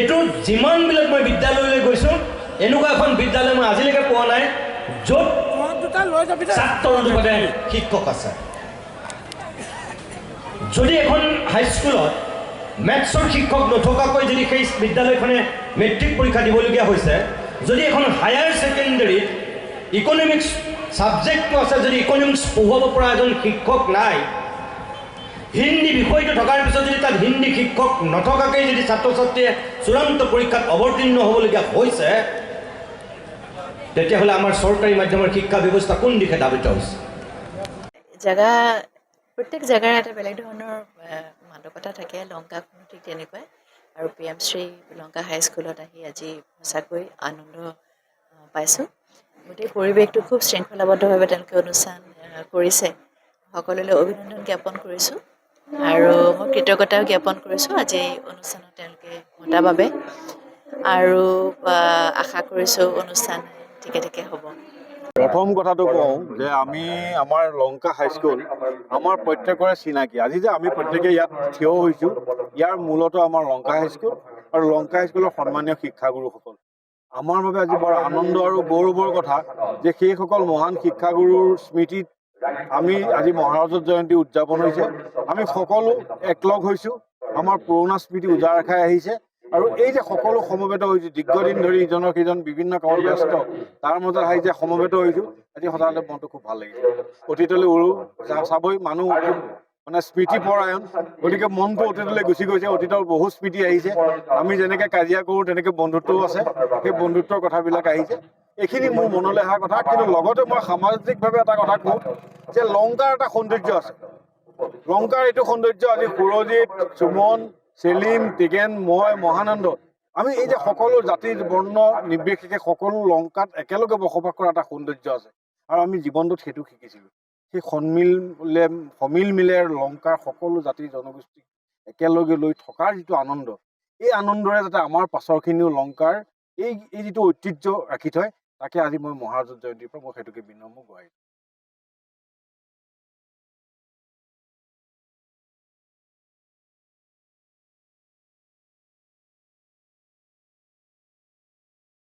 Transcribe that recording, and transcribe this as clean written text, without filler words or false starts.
এইটো যিমানবিলাক মই বিদ্যালয়লৈ গৈছোঁ এনেকুৱা এখন বিদ্যালয় মই আজিলৈকে পোৱা নাই য'ত ছাত্ৰৰ লগতে শিক্ষক আছে। যদি এখন হাইস্কুলত মেথছৰ শিক্ষক নথকাকৈ যদি সেই বিদ্যালয়খনে মেট্ৰিক পৰীক্ষা দিবলগীয়া হৈছে, যদি এখন হায়াৰ ছেকেণ্ডেৰীত ইকনমিক্স ছাবজেক্টটো আছে, যদি ইকনমিক্স পঢ়ুৱাব পৰা এজন শিক্ষক নাই, হিন্দী বিষয়টো থকাৰ পিছত যদি তাত হিন্দী শিক্ষক নথকাকৈ যদি ছাত্ৰ ছাত্ৰীয়ে চূড়ান্ত পৰীক্ষাত অৱতীৰ্ণ হ'বলগীয়া হৈছে, তেতিয়াহ'লে আমাৰ চৰকাৰী মাধ্যমৰ শিক্ষা ব্যৱস্থা কোন দিশে ধাবিত হৈছে? জেগা প্ৰত্যেক জেগাৰ এটা বেলেগ ধৰণৰ মাদকতা থাকে। লংকাখনো ঠিক তেনেকুৱাই। আৰু PM শ্ৰী লংকা হাইস্কুলত আহি আজি সঁচাকৈ আনন্দ পাইছোঁ। গোটেই পৰিৱেশটো খুব শৃংখলাবদ্ধভাৱে তেওঁলোকে অনুষ্ঠান কৰিছে। সকলোলৈ অভিনন্দন জ্ঞাপন কৰিছোঁ আৰু মই কৃতজ্ঞতাও জ্ঞাপন কৰিছোঁ আজি এই অনুষ্ঠানত তেওঁলোকে মতাৰ বাবে। আৰু আশা কৰিছোঁ অনুষ্ঠান ঠিকে ঠিকে হ'ব। প্ৰথম কথাটো কওঁ যে আমাৰ লংকা হাইস্কুল আমাৰ প্ৰত্যেকৰে চিনাকি। আজি যে আমি প্ৰত্যেকে ইয়াত থিয় হৈছোঁ, ইয়াৰ মূলতো আমাৰ লংকা হাইস্কুল আৰু লংকা হাইস্কুলৰ সন্মানীয় শিক্ষাগুৰুসকল। আমাৰ বাবে আজি বৰ আনন্দ আৰু গৌৰৱৰ কথা যে সেইসকল মহান শিক্ষাগুৰুৰ স্মৃতিত আমি আজি মহাৰাজত জয়ন্তী উদযাপন হৈছে। আমি সকলো একলগ হৈছোঁ, আমাৰ পুৰণা স্মৃতি উজাড় খাই আহিছে। আৰু এই যে সকলো সমবেত হৈছোঁ, দীৰ্ঘদিন ধৰি ইজনৰ সিজন বিভিন্ন কামত ব্যস্ত, তাৰ মাজত আহি যে সমবেত হৈছোঁ, আজি সদায় মনটো খুব ভাল লাগিছে। অতীতলৈ চাবই মানুহ মানে স্মৃতিপৰায়ণ, গতিকে মনটো অতীতলৈ গুচি গৈছে। অতীতৰ বহু স্মৃতি আহিছে। আমি যেনেকৈ কাজিয়া কৰোঁ তেনেকৈ বন্ধুত্বও আছে, সেই বন্ধুত্বৰ কথাবিলাক আহিছে। এইখিনি মোৰ মনলৈ অহা কথা। কিন্তু লগতে মই সামাজিকভাৱে এটা কথা কওঁ যে লংকাৰ এটা সৌন্দৰ্য আছে। লংকাৰ এইটো সৌন্দৰ্য আজি সুৰজিৎ, সুমন, চেলিম, টিকেন, মই, মহানন্দ, আমি এই যে সকলো জাতি বৰ্ণ নিৰ্বিশেষে সকলো লংকাত একেলগে বসবাস কৰা এটা সৌন্দৰ্য আছে। আৰু আমি জীৱনটোত সেইটো শিকিছিলোঁ। সেই সমিল মিলে লংকাৰ সকলো জাতি জনগোষ্ঠী একেলগে লৈ থকাৰ যিটো আনন্দ, এই আনন্দৰে যাতে আমাৰ পাছৰখিনিও লংকাৰ এই যিটো ঐতিহ্য ৰাখি থয়, তাকে আজি মই মহাৰাজত জয়ন্তীৰ পৰা মই সেইটোকে বিনম্ৰ গুৱাই